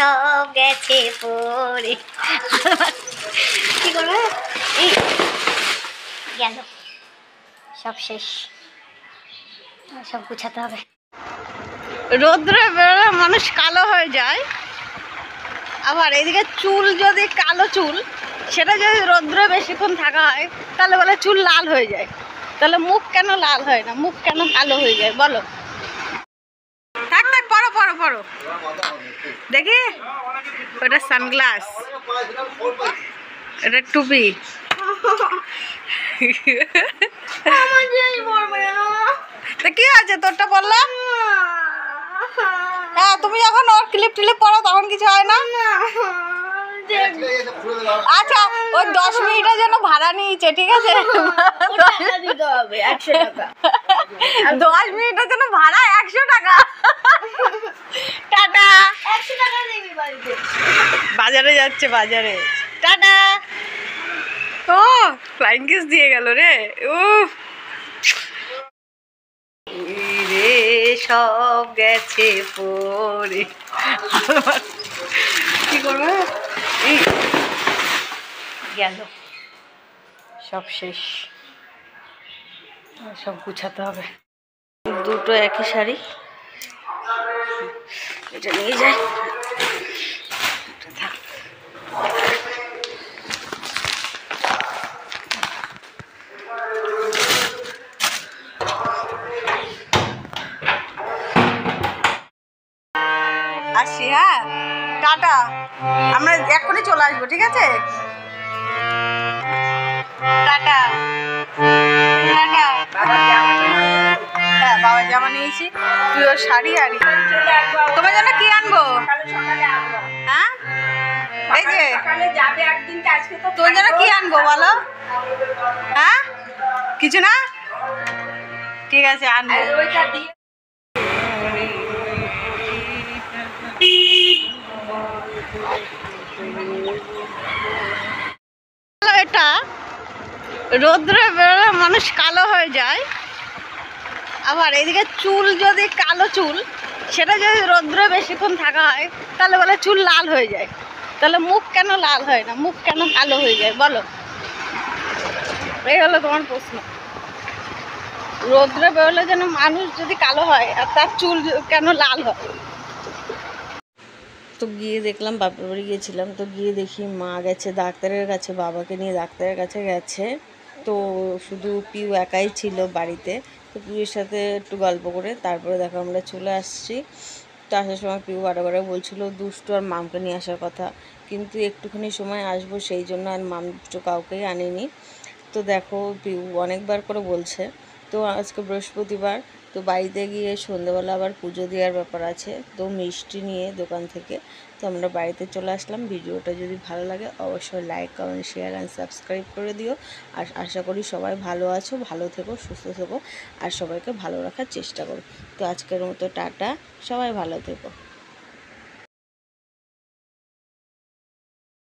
সব গেছে পড়ে। কি করবে? এই গেল, সব শেষ, সব গুছাতে হবে। রোদ্রে বেরোলে মানুষ কালো হয়ে যায়, আবার এদিকে চুল যদি কালো চুল, সেটা যদি রোদ্রে বেশিক্ষণ থাকা হয় তাহলে বলে চুল লাল হয়ে যায়। তাহলে মুখ কেন লাল হয় না, মুখ কেন কালো হয়ে যায় বলো? থাক থাক, পড়ো পড়ো পড়ো। দেখি, ওটা সানগ্লাস, এটা টুপি। তা কি আছে তোরটা বললাম? হ্যাঁ, তুমি যখন ওর ক্লিপ টিলিপ পড়ো তখন কিছু হয় না। আচ্ছা, ওই 10 মিনিটের জন্য ভাড়া নিয়েছে, ঠিক আছে? 10 মিনিটের জন্য ভাড়া 100 টাকা। টাটা। 100 টাকা দিবি বাড়িতে। বাজারে যাচ্ছে, বাজারে। টাটা। ও ফ্লাইং কিস দিয়ে গেল রে। উফ রে, সব গেছে পড়ে। কি করবে? গেল, সব শেষ, সব গুছাতে হবে। দুটো একই শাড়ি, এটা নিয়ে যাই। আসি, হ্যাঁ, টাটা। আমরা এক্ষুনি চলে আসবো, ঠিক আছে? Tata tata. হ্যাঁ, বাবার জামা নিয়েছি, তুই ওর শাড়ি। আর তোমার জন্য কি আনবো? হ্যাঁ, এই যে তোর জন্য কি আনবো বলো? হ্যাঁ, কিছু না, ঠিক আছে আনবো। এটা রোদ্রে বেরোলে মানুষ কালো হয়ে যায়, আবার এদিকে চুল যদি কালো চুল, সেটা যদি রোদ্রে বেশিক্ষণ থাকা হয় তাহলে বলে চুল লাল হয়ে যায়। তাহলে মুখ কেন লাল হয় না, মুখ কেন কালো হয়ে যায় বলো? এই হলো তোমার প্রশ্ন। রোদ্রে বেরোলে যেন মানুষ যদি কালো হয় আর তার চুল কেন লাল হয়। তো গিয়ে দেখলাম, বাপের বাড়ি গিয়েছিলাম, তো গিয়ে দেখি মা গেছে ডাক্তারের কাছে, বাবাকে নিয়ে ডাক্তারের কাছে গেছে। তো শুধু পিউ একাই ছিল বাড়িতে। তো পিউর সাথে একটু গল্প করে তারপরে দেখো আমরা চলে আসছি। তো আসার সময় পিউ বারে বলছিল দুষ্টু আর মামকে নিয়ে আসার কথা, কিন্তু একটুখানি সময় আসবো সেই জন্য আর মাম দুটো কাউকেই আনিনি। তো দেখো পিউ অনেকবার করে বলছে। তো আজকে বৃহস্পতিবার, তো বাড়িতে গিয়ে সন্ধ্যেবেলা আবার পুজো দেওয়ার ব্যাপার আছে, তো মিষ্টি নিয়ে দোকান থেকে তো আমরা বাড়িতে চলে আসলাম। ভিডিওটা যদি ভালো লাগে অবশ্যই like, comment, share and subscribe করে দিও। আর আশা করি সবাই ভালো আছো, ভালো থেকো, সুস্থ থেকো, আর সবাইকে ভালো রাখার চেষ্টা করো। তো আজকের মতো টাটা, সবাই ভালো থেকো।